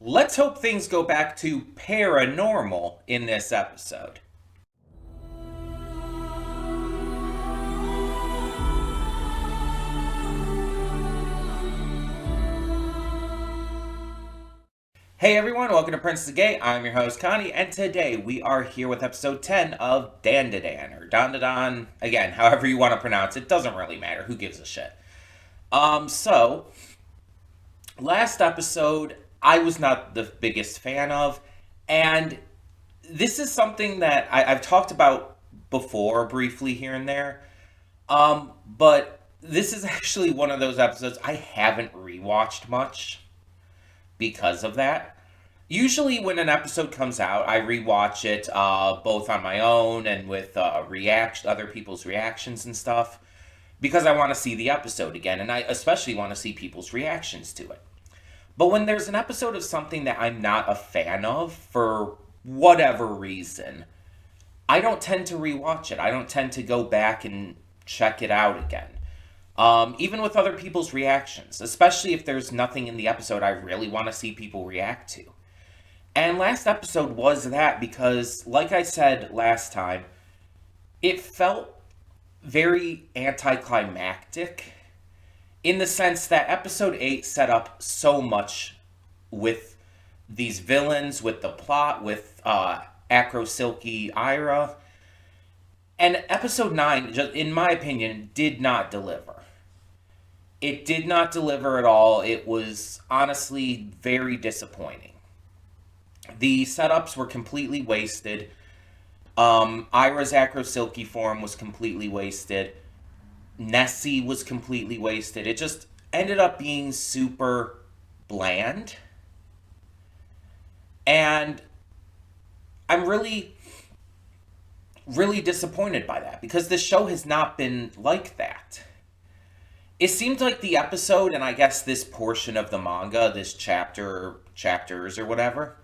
Let's hope things go back to paranormal in this episode. Hey everyone, welcome to Prince of Gay. I'm your host Connie, and today we are here with episode 10 of Dandadan, or Dandadan, again, however you want to pronounce it, doesn't really matter, who gives a shit. So, last episode, I was not the biggest fan of, and this is something that I've talked about before, briefly here and there, but this is actually one of those episodes I haven't rewatched much because of that. Usually, when an episode comes out, I rewatch it both on my own and with other people's reactions and stuff because I want to see the episode again, and I especially want to see people's reactions to it. But when there's an episode of something that I'm not a fan of for whatever reason, I don't tend to rewatch it. I don't tend to go back and check it out again. Even with other people's reactions, especially if there's nothing in the episode I really want to see people react to. And last episode was that because, like I said last time, it felt very anticlimactic in the sense that episode 8 set up so much with these villains, with the plot, with Acro Silky Ira. And episode 9, just in my opinion, did not deliver. It did not deliver at all. It was honestly very disappointing. The setups were completely wasted. Ira's Acro Silky form was completely wasted. Nessie was completely wasted. It just ended up being super bland. And I'm really, really disappointed by that because this show has not been like that. It seemed like the episode, and I guess this portion of the manga, this chapters or whatever,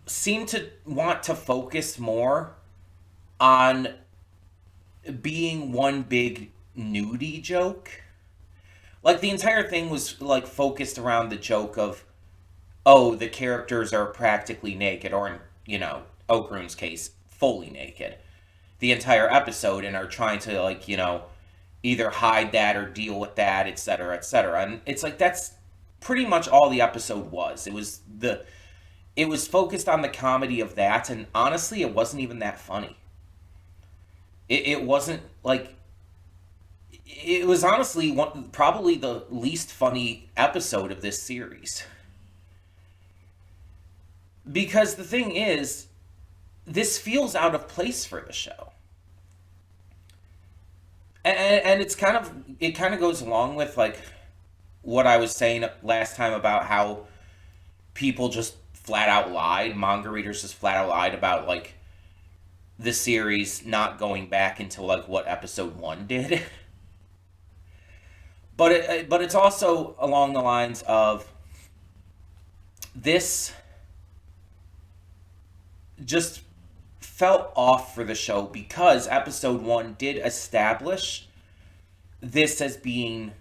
seemed to want to focus more on being one big nudie joke. Like the entire thing was like focused around the joke of, oh, the characters are practically naked, or in, Okrune's case, fully naked, the entire episode, and are trying to either hide that or deal with that, etc., etc. And it's like that's pretty much all the episode was. It was focused on the comedy of that, and honestly, it wasn't even that funny. It wasn't like it was honestly probably the least funny episode of this series. Because the thing is, this feels out of place for the show. And it kind of goes along with like what I was saying last time about how people just flat out lied, manga readers just flat out lied about like the series not going back into like what episode 1 did. But it's also along the lines of this just felt off for the show because episode 1 did establish this as being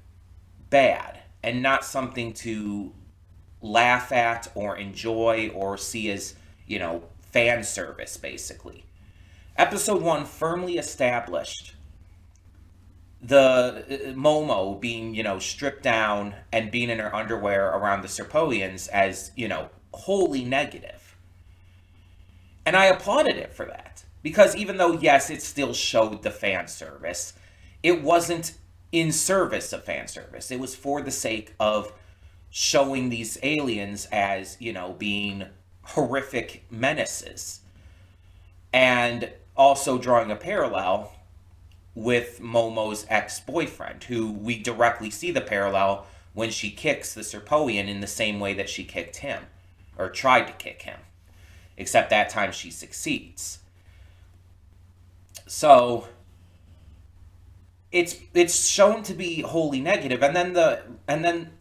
bad and not something to laugh at or enjoy or see as, fan service, basically. Episode 1 firmly established the Momo being, stripped down and being in her underwear around the Serpoians as, wholly negative. And I applauded it for that. Because even though, yes, it still showed the fan service, it wasn't in service of fan service. It was for the sake of showing these aliens as, being horrific menaces. And also drawing a parallel with Momo's ex-boyfriend, who we directly see the parallel when she kicks the Serpoian in the same way that she kicked him, or tried to kick him. Except that time she succeeds. So it's shown to be wholly negative, and then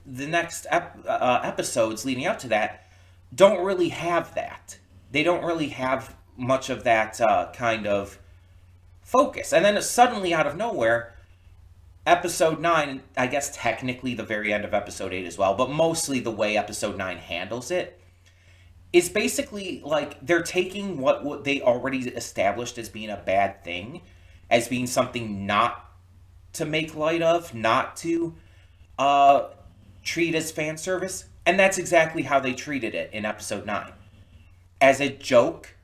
the next episodes leading up to that don't really have that. They don't really have much of that kind of focus. And then suddenly out of nowhere, Episode 9, I guess technically the very end of episode 8 as well, but mostly the way episode 9 handles it is basically like they're taking what they already established as being a bad thing, as being something not to make light of, not to uh, treat as fan service, and that's exactly how they treated it in episode 9, as a joke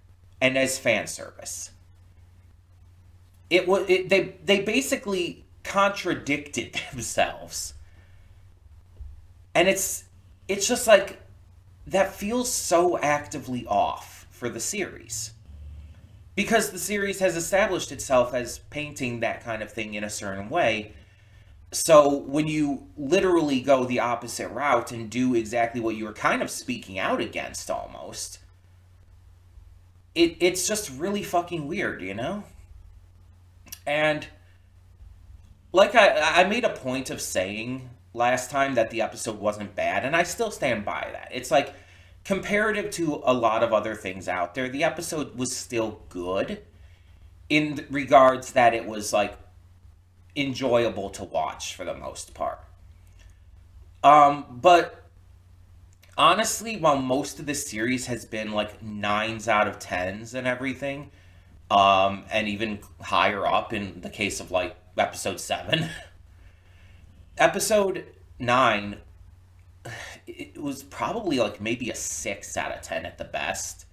and as fan service. They basically contradicted themselves, and it's just like that feels so actively off for the series, because the series has established itself as painting that kind of thing in a certain way. So when you literally go the opposite route and do exactly what you were kind of speaking out against almost, it's just really fucking weird, you know? And like I made a point of saying last time that the episode wasn't bad, and I still stand by that. It's like, comparative to a lot of other things out there, the episode was still good in regards that it was like enjoyable to watch for the most part. But honestly, while most of the series has been like 9s out of 10s and everything, and even higher up in the case of like episode 7, episode 9, it was probably like maybe a 6 out of 10 at the best.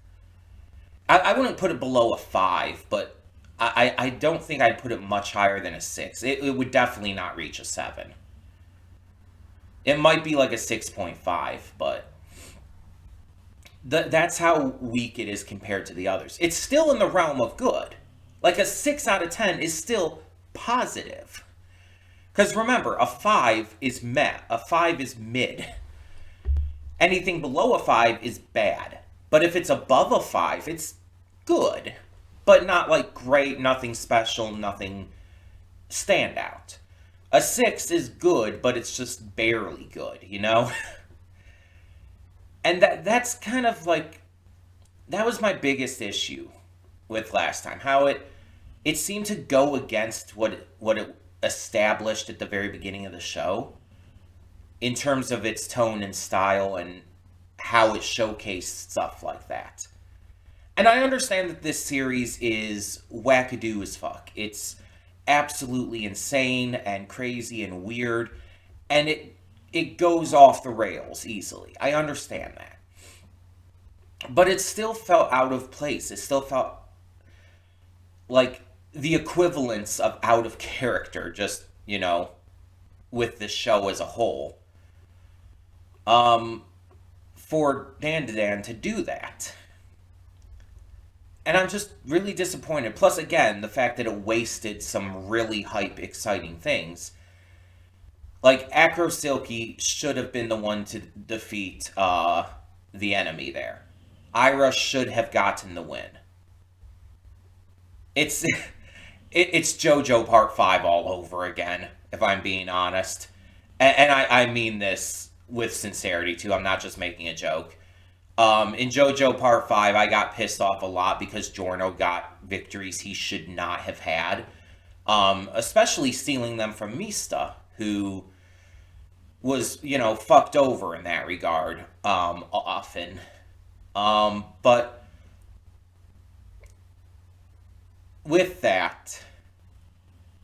I wouldn't put it below a 5, but I don't think I'd put it much higher than a 6. It would definitely not reach a 7. It might be like a 6.5, but that's how weak it is compared to the others. It's still in the realm of good. Like a 6 out of 10 is still positive. Because remember, a 5 is meh. A 5 is mid. Anything below a 5 is bad. But if it's above a 5, it's good. But not like great, nothing special, nothing standout. A 6 is good, but it's just barely good, you know? And that's kind of like, that was my biggest issue with last time. How it seemed to go against what it established at the very beginning of the show in terms of its tone and style and how it showcased stuff like that. And I understand that this series is wackadoo as fuck. It's absolutely insane and crazy and weird, and it goes off the rails easily. I understand that. But it still felt out of place. It still felt like the equivalence of out of character, just, you know, with the show as a whole. For Dan to do that. And I'm just really disappointed. Plus, again, the fact that it wasted some really hype, exciting things. Like, Acro Silky should have been the one to defeat the enemy there. Ira should have gotten the win. It's it's JoJo Part 5 all over again, if I'm being honest. And I mean this with sincerity, too. I'm not just making a joke. In JoJo Part 5, I got pissed off a lot because Giorno got victories he should not have had. Especially stealing them from Mista, who was, you know, fucked over in that regard, often. But with that,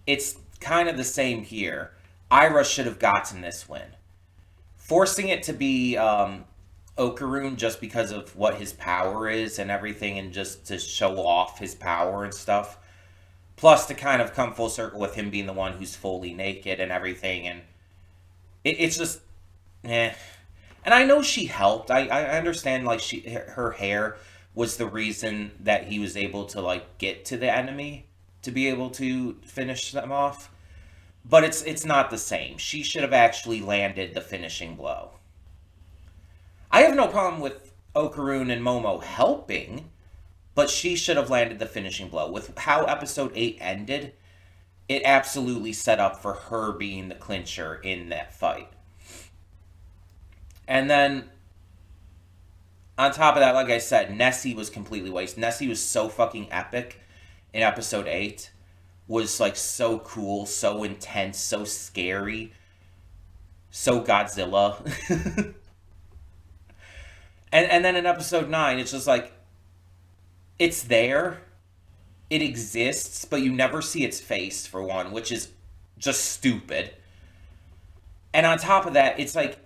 it's kind of the same here. Ira should have gotten this win. Forcing it to be Okarun just because of what his power is and everything, and just to show off his power and stuff. Plus to kind of come full circle with him being the one who's fully naked and everything, and it's just, eh. And I know she helped. I understand, like, her hair was the reason that he was able to, like, get to the enemy to be able to finish them off. But it's not the same. She should have actually landed the finishing blow. I have no problem with Okarun and Momo helping, but she should have landed the finishing blow. With how episode 8 ended, it absolutely set up for her being the clincher in that fight. And then, on top of that, like I said, Nessie was completely wasted. Nessie was so fucking epic in episode 8, was like so cool, so intense, so scary, so Godzilla. And then in episode 9, it's just like, it's there, it exists, but you never see its face, for one, which is just stupid. And on top of that, it's like,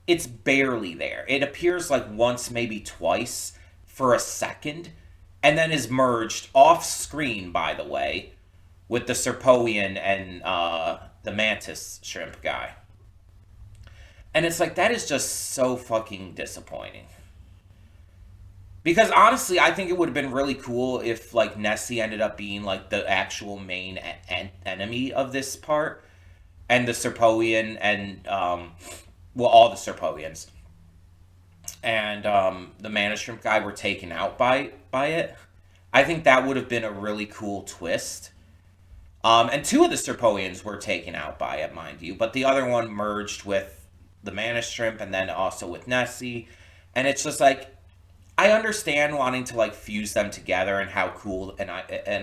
it's barely there. It appears like once, maybe twice, for a second, and then is merged off screen, by the way, with the Serpoian and the mantis shrimp guy. And it's like, that is just so fucking disappointing. Because honestly, I think it would have been really cool if like Nessie ended up being like the actual main enemy of this part, and the Serpoian and well, all the Serpoians and the Mana Shrimp guy were taken out by it. I think that would have been a really cool twist. And 2 of the Serpoians were taken out by it, mind you, but the other one merged with the Mana Shrimp and then also with Nessie. And it's just like, I understand wanting to like fuse them together and how cool an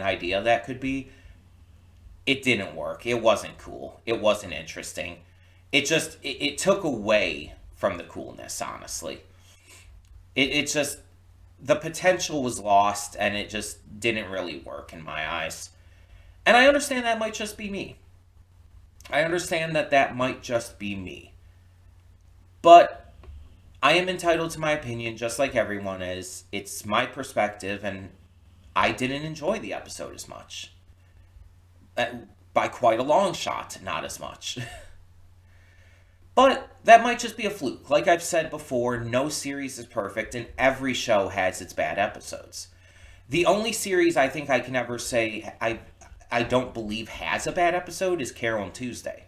idea that could be. It didn't work. It wasn't cool. It wasn't interesting. It took away from the coolness, honestly. It just, the potential was lost, and it just didn't really work in my eyes. And I understand that might just be me. I understand that might just be me. But I am entitled to my opinion, just like everyone is. It's my perspective, and I didn't enjoy the episode as much. By quite a long shot, not as much. But that might just be a fluke. Like I've said before, no series is perfect, and every show has its bad episodes. The only series I think I can ever say I don't believe has a bad episode is Carol and Tuesday.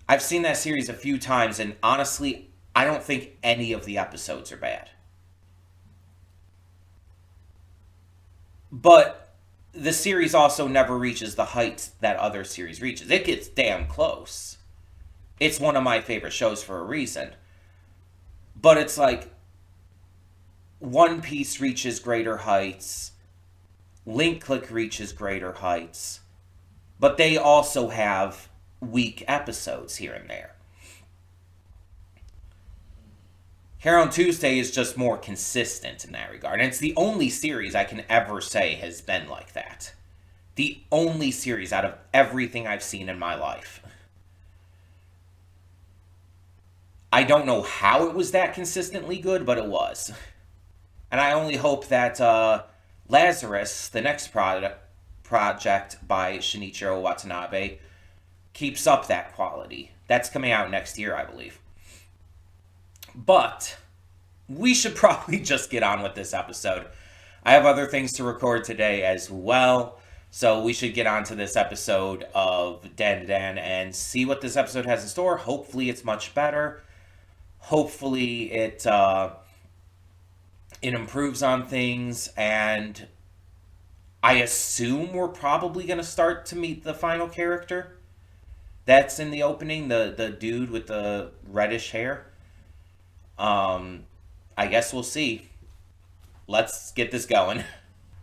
I've seen that series a few times, and honestly, I don't think any of the episodes are bad. But the series also never reaches the heights that other series reaches. It gets damn close. It's one of my favorite shows for a reason. But it's like, One Piece reaches greater heights, Link Click reaches greater heights, but they also have weak episodes here and there. Carol and Tuesday is just more consistent in that regard. And it's the only series I can ever say has been like that. The only series out of everything I've seen in my life. I don't know how it was that consistently good, but it was. And I only hope that Lazarus, the next project by Shinichiro Watanabe, keeps up that quality. That's coming out next year, I believe. But we should probably just get on with this episode. I have other things to record today as well, so we should get on to this episode of Dan and see what this episode has in store. Hopefully it's much better. Hopefully it improves on things, and I assume we're probably going to start to meet the final character. That's in the opening, the dude with the reddish hair. I guess we'll see. Let's get this going.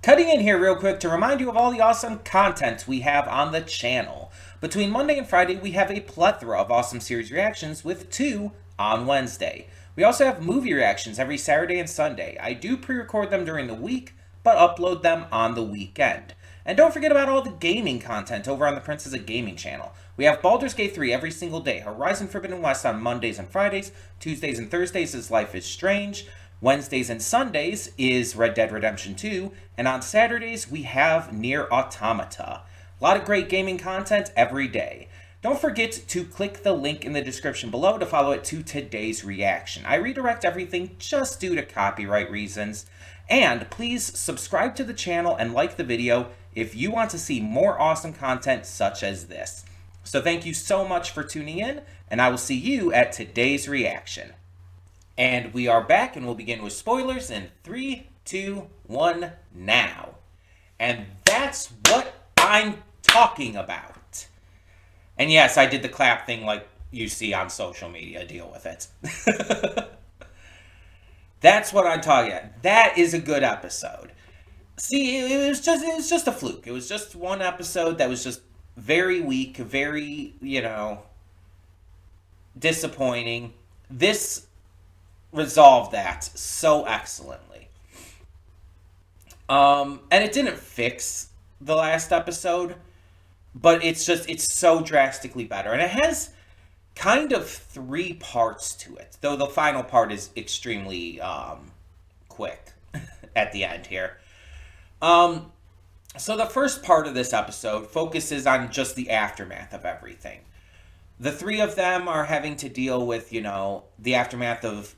Cutting in here real quick to remind you of all the awesome content we have on the channel. Between Monday and Friday, we have a plethora of awesome series reactions, with 2 on Wednesday. We also have movie reactions every Saturday and Sunday. I do pre-record them during the week, but upload them on the weekend. And don't forget about all the gaming content over on the Princess of Gaming channel. We have Baldur's Gate 3 every single day, Horizon Forbidden West on Mondays and Fridays, Tuesdays and Thursdays is Life is Strange, Wednesdays and Sundays is Red Dead Redemption 2, and on Saturdays we have Nier Automata. A lot of great gaming content every day. Don't forget to click the link in the description below to follow it to today's reaction. I redirect everything just due to copyright reasons. And please subscribe to the channel and like the video if you want to see more awesome content such as this. So thank you so much for tuning in, and I will see you at today's reaction. And we are back, and we'll begin with spoilers in 3, 2, 1, now. And that's what I'm talking about. And yes, I did the clap thing like you see on social media. Deal with it. That's what I'm talking about. That is a good episode. See, it was just a fluke. It was just one episode that was just very weak, very, disappointing. This resolved that so excellently. And it didn't fix the last episode, but it's so drastically better. And it has kind of three parts to it, though the final part is extremely quick at the end here. Um, so the first part of this episode focuses on just the aftermath of everything. The three of them are having to deal with, the aftermath of,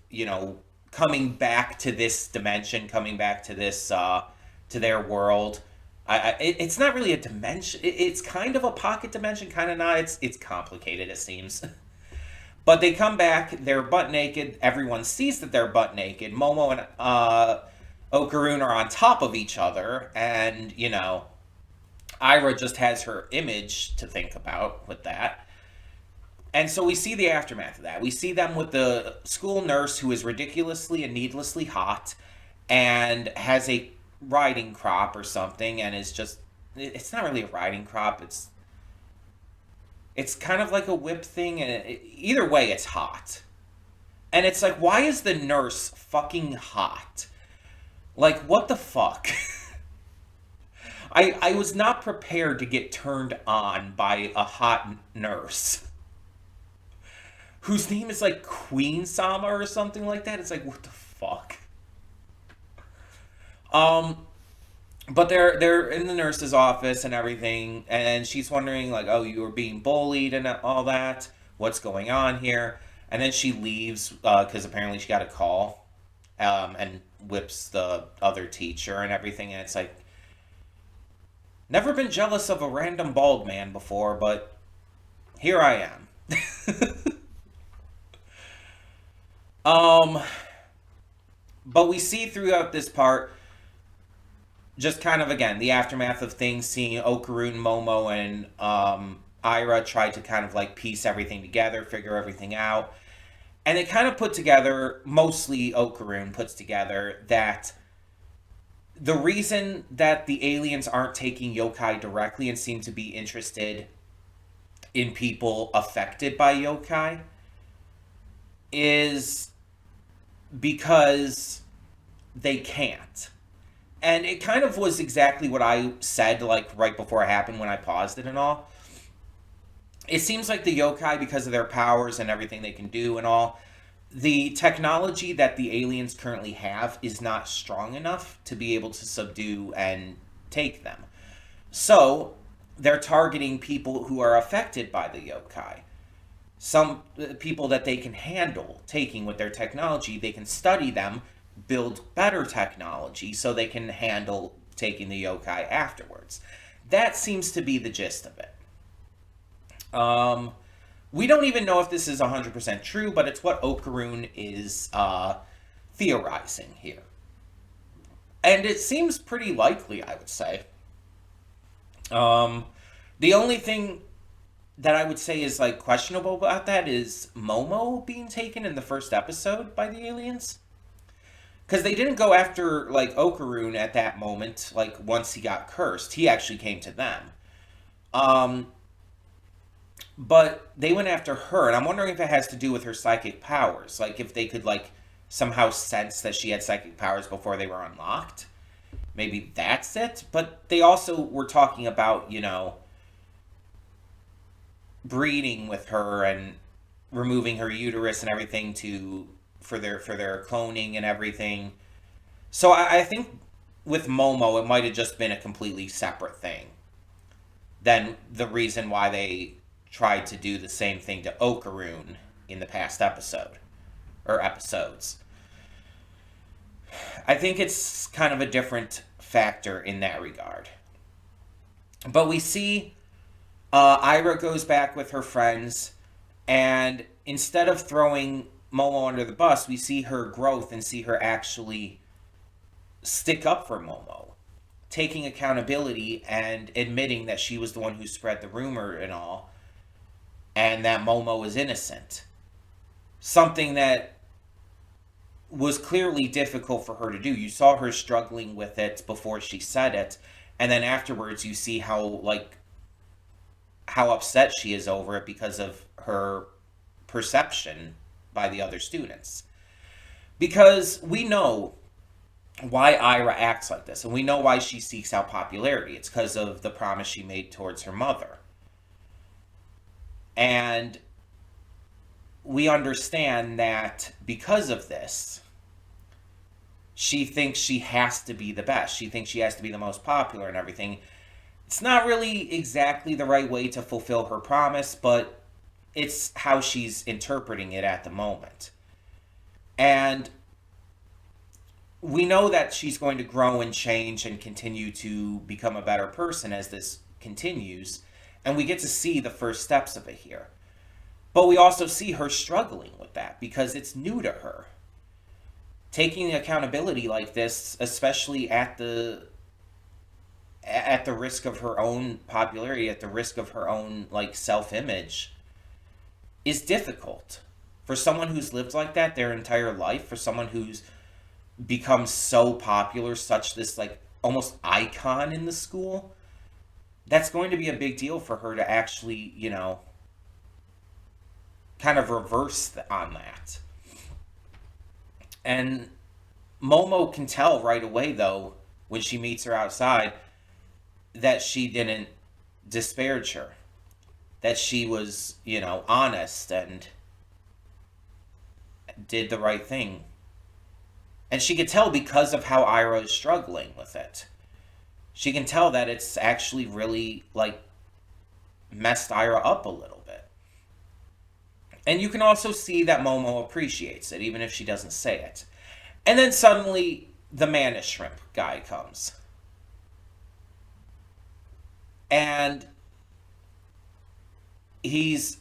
coming back to this dimension, coming back to this, to their world. It's not really a dimension. It's kind of a pocket dimension, kind of not. It's complicated, it seems. But they come back. They're butt naked. Everyone sees that they're butt naked. Momo and Okaroon are on top of each other, and Ira just has her image to think about with that. And so we see the aftermath of that. We see them with the school nurse who is ridiculously and needlessly hot and has a riding crop or something, and is just, it's not really a riding crop. It's kind of like a whip thing, and either way it's hot. And it's like, why is the nurse fucking hot? Like, what the fuck? I was not prepared to get turned on by a hot nurse whose name is like Queen Sama or something like that. It's like, what the fuck? Um, but they're in the nurse's office and everything, and she's wondering like, oh, you were being bullied and all that. What's going on here? And then she leaves because apparently she got a call, and whips the other teacher and everything. And it's like, never been jealous of a random bald man before, but here I am. um, but we see throughout this part just kind of, again, the aftermath of things, seeing Okaroon, Momo, and Ira try to kind of like piece everything together, figure everything out. And they kind of put together, mostly Okaroon puts together, that the reason that the aliens aren't taking yokai directly and seem to be interested in people affected by yokai is because they can't. And it kind of was exactly what I said, like, right before it happened when I paused it and all. It seems like the yokai, because of their powers and everything they can do and all, the technology that the aliens currently have is not strong enough to be able to subdue and take them. So, they're targeting people who are affected by the yokai. Some people that they can handle taking with their technology, they can study them, build better technology so they can handle taking the yokai afterwards. That seems to be the gist of it. We don't even know if this is 100% true, but it's what Okaroon is theorizing here. And it seems pretty likely, I would say. The only thing that I would say is like questionable about that is Momo being taken in the first episode by the aliens. Because they didn't go after like Okaroon at that moment, like once he got cursed. He actually came to them. Um, but they went after her, and I'm wondering if it has to do with her psychic powers. Like if they could like somehow sense that she had psychic powers before they were unlocked. Maybe that's it. But they also were talking about, breeding with her and removing her uterus and everything to for their cloning and everything. So I think with Momo, it might have just been a completely separate thing than the reason why they tried to do the same thing to Okaroon in the past episode or episodes. I think it's kind of a different factor in that regard. But we see Ira goes back with her friends, and instead of throwing Momo under the bus, we see her growth and see her actually stick up for Momo, taking accountability and admitting that she was the one who spread the rumor and all, and that Momo was innocent. Something that was clearly difficult for her to do. You saw her struggling with it before she said it, and then afterwards you see how upset she is over it because of her perception by the other students. Because we know why Ira acts like this, and we know why she seeks out popularity. It's because of the promise she made towards her mother. And we understand that because of this, she thinks she has to be the best. She thinks she has to be the most popular and everything. It's not really exactly the right way to fulfill her promise, but it's how she's interpreting it at the moment. And we know that she's going to grow and change and continue to become a better person as this continues. And we get to see the first steps of it here. But we also see her struggling with that because it's new to her. Taking accountability like this, especially at the risk of her own popularity, at the risk of her own like self-image, is difficult. For someone who's lived like that their entire life, for someone who's become so popular, such this like almost icon in the school, that's going to be a big deal for her to actually, kind of reverse on that. And Momo can tell right away, though, when she meets her outside, that she didn't disparage her. That she was, honest and did the right thing. And she could tell because of how Ira is struggling with it. She can tell that it's actually really, like, messed Ira up a little bit. And you can also see that Momo appreciates it, even if she doesn't say it. And then suddenly, the man shrimp guy comes. And he's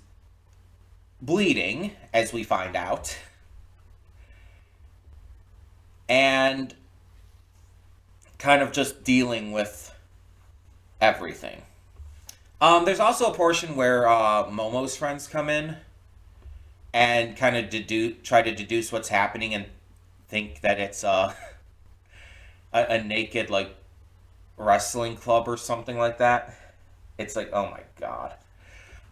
bleeding, as we find out. And kind of just dealing with everything. There's also a portion where Momo's friends come in and kind of try to deduce what's happening and think that it's a naked like wrestling club or something like that. It's like, oh my god.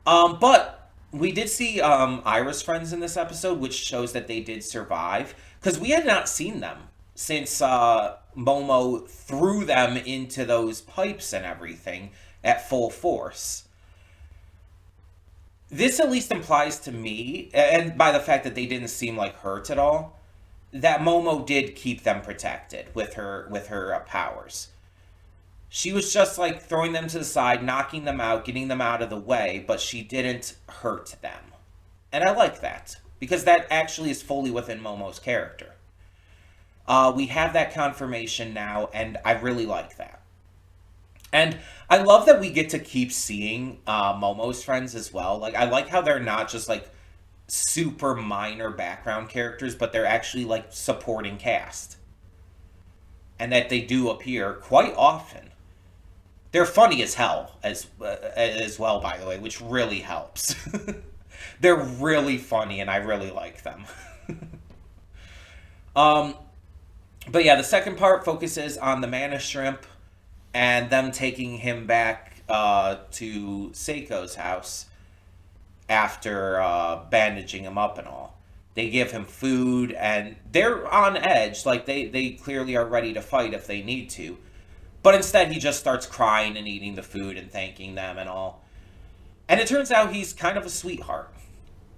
But we did see Ira's friends in this episode, which shows that they did survive. Because we had not seen them since Momo threw them into those pipes and everything at full force. This at least implies to me, and by the fact that they didn't seem like hurt at all, that Momo did keep them protected with her powers. She was just like throwing them to the side, knocking them out, getting them out of the way, but she didn't hurt them. And I like that, because that actually is fully within Momo's character. We have that confirmation now, and I really like that. And I love that we get to keep seeing Momo's friends as well. Like, I like how they're not just like super minor background characters, but they're actually like supporting cast. And that they do appear quite often. They're funny as hell as well, by the way, which really helps. They're really funny, and I really like them. But yeah, the second part focuses on the mana shrimp and them taking him back to Seiko's house after bandaging him up and all. They give him food, and they're on edge. Like, they clearly are ready to fight if they need to. But instead, he just starts crying and eating the food and thanking them and all. And it turns out he's kind of a sweetheart.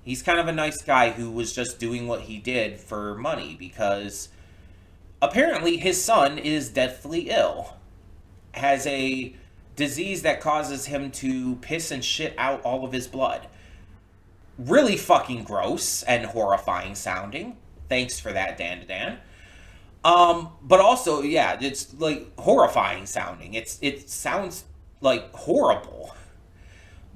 He's kind of a nice guy who was just doing what he did for money because apparently his son is deathly ill. Has a disease that causes him to piss and shit out all of his blood. Really fucking gross and horrifying sounding. Thanks for that, Dan. But also, yeah, it's like horrifying sounding. It sounds like horrible.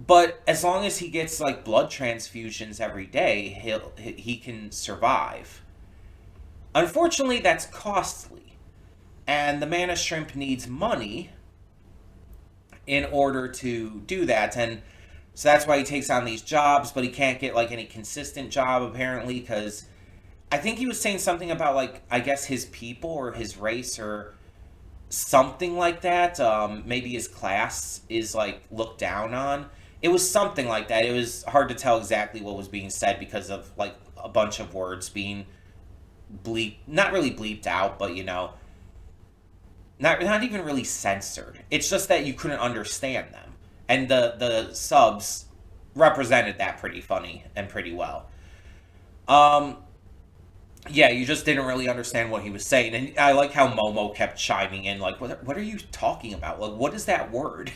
But as long as he gets like blood transfusions every day, he can survive. Unfortunately, that's costly. And the mana shrimp needs money in order to do that. And so that's why he takes on these jobs, but he can't get like any consistent job apparently because I think he was saying something about, like, I guess his people or his race or something like that. Maybe his class is, like, looked down on. It was something like that. It was hard to tell exactly what was being said because of, like, a bunch of words being not really bleeped out, but, not even really censored. It's just that you couldn't understand them. And the subs represented that pretty funny and pretty well. Um, yeah, you just didn't really understand what he was saying. And I like how Momo kept chiming in, like, what are you talking about? Like, what is that word?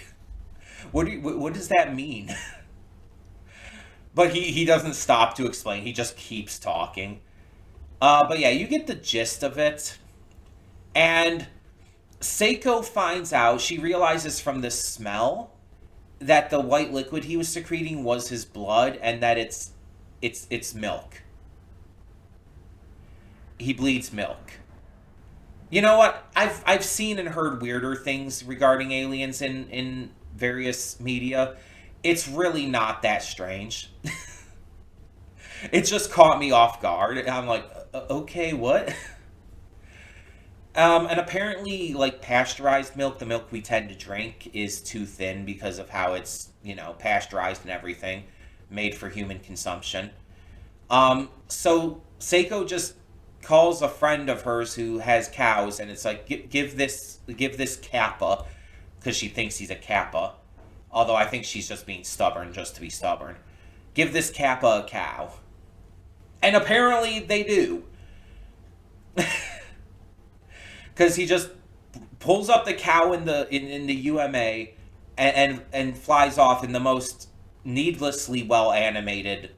What does that mean? But he doesn't stop to explain. He just keeps talking. But yeah, you get the gist of it. And Seiko finds out, she realizes from the smell that the white liquid he was secreting was his blood, and that it's milk. He bleeds milk. You know what? I've seen and heard weirder things regarding aliens in various media. It's really not that strange. It just caught me off guard. I'm like, okay, what? And apparently, like, pasteurized milk, the milk we tend to drink, is too thin because of how it's, pasteurized and everything, made for human consumption. So Seiko just calls a friend of hers who has cows, and it's like, give this Kappa, because she thinks he's a Kappa. Although I think she's just being stubborn just to be stubborn. Give this Kappa a cow. And apparently they do. Because he just pulls up the cow in the UMA and flies off in the most needlessly well animated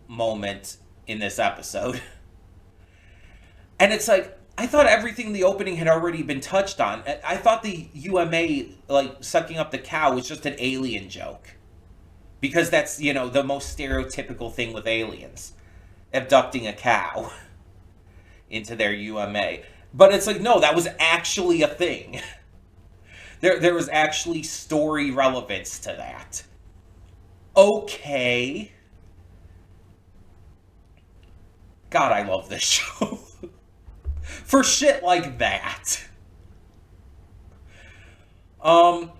moment in this episode. And it's like, I thought everything in the opening had already been touched on. I thought the UMA, like, sucking up the cow was just an alien joke. Because that's, the most stereotypical thing with aliens. Abducting a cow into their UMA. But it's like, no, that was actually a thing. There was actually story relevance to that. Okay. God, I love this show. For shit like that. And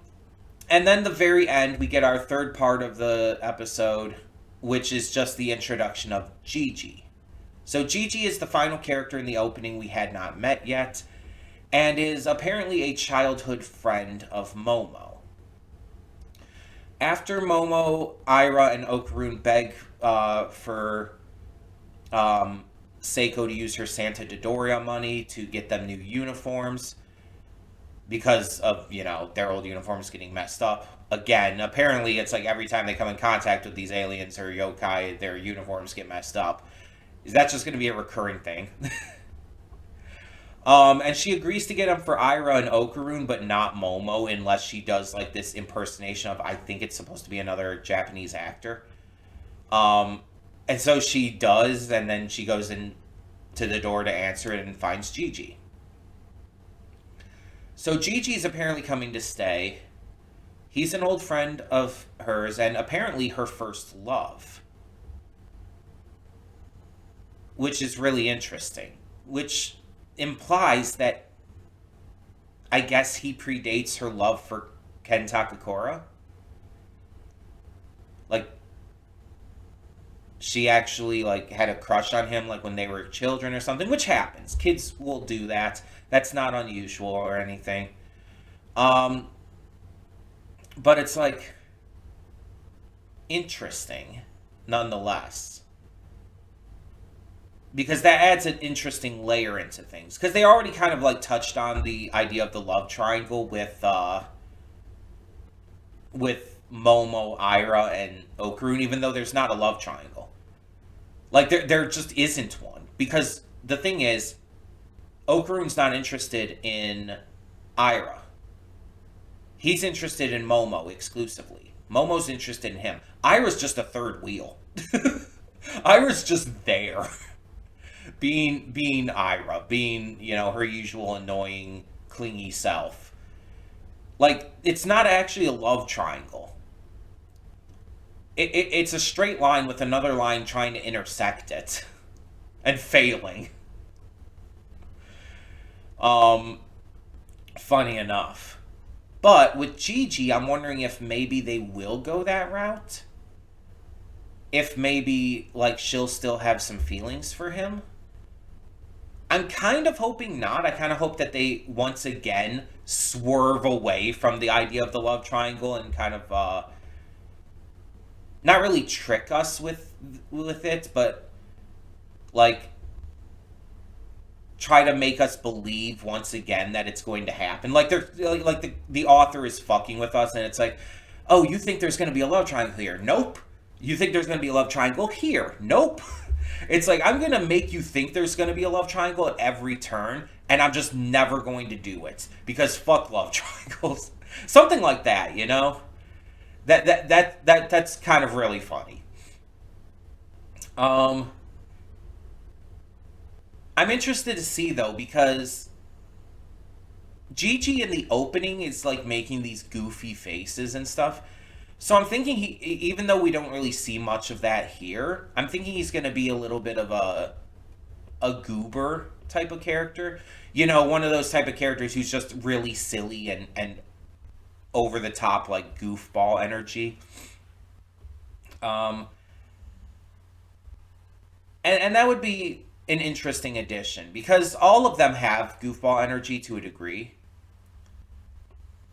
then the very end, we get our third part of the episode, which is just the introduction of Gigi. So Gigi is the final character in the opening we had not met yet, and is apparently a childhood friend of Momo. After Momo, Ira, and Okarun beg for Seiko to use her Santa Dodoria money to get them new uniforms, because of, their old uniforms getting messed up. Again, apparently it's like every time they come in contact with these aliens or yokai, their uniforms get messed up. Is that just going to be a recurring thing? And she agrees to get them for Ira and Okarun, but not Momo, unless she does, like, this impersonation of, I think it's supposed to be another Japanese actor. And so she does, and then she goes in to the door to answer it and finds Gigi. So Gigi is apparently coming to stay. He's an old friend of hers, and apparently her first love. Which is really interesting. Which implies that, I guess, he predates her love for Ken Takakura. Like, she actually, like, had a crush on him, like, when they were children or something, which happens. Kids will do that. That's not unusual or anything. But it's, like, interesting, nonetheless. Because that adds an interesting layer into things. Because they already kind of, like, touched on the idea of the love triangle with Momo, Ira, and Okarun, even though there's not a love triangle. Like, there just isn't one. Because the thing is, Okarun's not interested in Ira. He's interested in Momo exclusively. Momo's interested in him. Ira's just a third wheel. Ira's just there. Being Ira. Being, her usual annoying, clingy self. Like, it's not actually a love triangle. It's a straight line with another line trying to intersect it. and failing. Um, Funny enough. But with Gigi, I'm wondering if maybe they will go that route. If maybe, like, she'll still have some feelings for him. I'm kind of hoping not. I kind of hope that they, once again, swerve away from the idea of the love triangle and kind of, not really trick us with it, but, like, try to make us believe once again that it's going to happen. Like they're like the author is fucking with us, and it's like, oh, you think there's going to be a love triangle here? Nope. You think there's going to be a love triangle here? Nope. It's like, I'm going to make you think there's going to be a love triangle at every turn, and I'm just never going to do it because fuck love triangles. Something like that, you know? That's kind of really funny. I'm interested to see though, because Gigi in the opening is like making these goofy faces and stuff. So I'm thinking even though we don't really see much of that here, I'm thinking he's going to be a little bit of a goober type of character. You know, one of those type of characters who's just really silly and over the top, like goofball energy. Um, and that would be an interesting addition because all of them have goofball energy to a degree.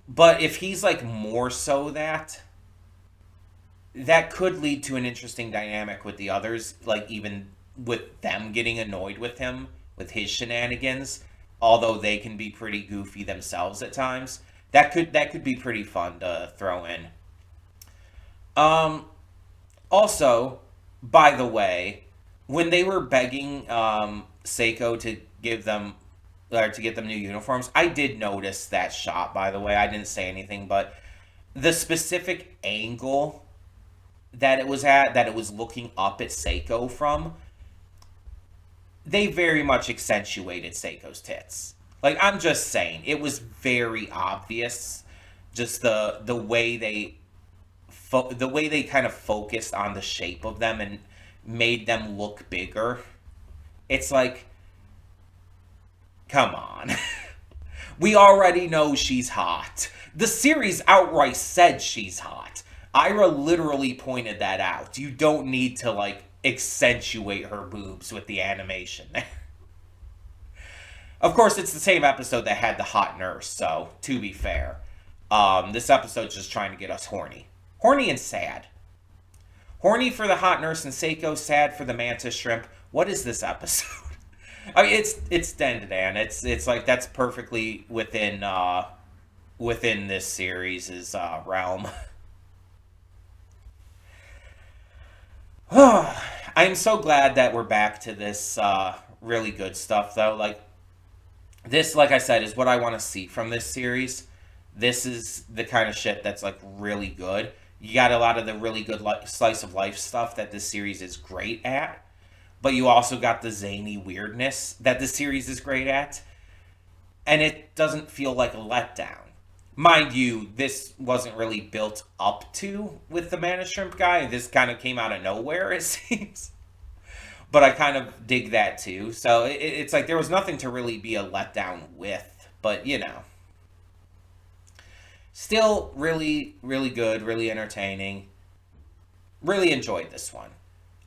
But if he's like more so that could lead to an interesting dynamic with the others, like even with them getting annoyed with him with his shenanigans, although they can be pretty goofy themselves at times. That could be pretty fun to throw in. Um Also, by the way, when they were begging Seiko to give them or to get them new uniforms, I did notice that shot, by the way. I didn't say anything, but the specific angle that it was at, that it was looking up at Seiko from, they very much accentuated Seiko's tits. Like, I'm just saying, it was very obvious, just the way they the way they kind of focused on the shape of them and made them look bigger. It's like, come on. We already know she's hot. The series outright said she's hot. Ira literally pointed that out. You don't need to, like, accentuate her boobs with the animation there. Of course, it's the same episode that had the hot nurse, so, to be fair. This episode's just trying to get us horny. Horny and sad. Horny for the hot nurse and Seiko, sad for the mantis shrimp. What is this episode? I mean, it's Dan. It's like that's perfectly within this series' realm. I'm so glad that we're back to this really good stuff, though. Like this, like I said, is what I want to see from this series. This is the kind of shit that's like really good. You got a lot of the really good slice of life stuff that this series is great at. But you also got the zany weirdness that the series is great at. And it doesn't feel like a letdown. Mind you, this wasn't really built up to with the Mana Shrimp guy. This kind of came out of nowhere, it seems. But I kind of dig that too. So it's like there was nothing to really be a letdown with. But, you know. Still really, really good, really entertaining. Really enjoyed this one.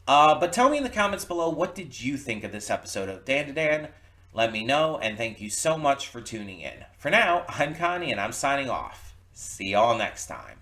But tell me in the comments below, what did you think of this episode of Dan to Dan? Let me know, and thank you so much for tuning in. For now, I'm Connie, and I'm signing off. See y'all next time.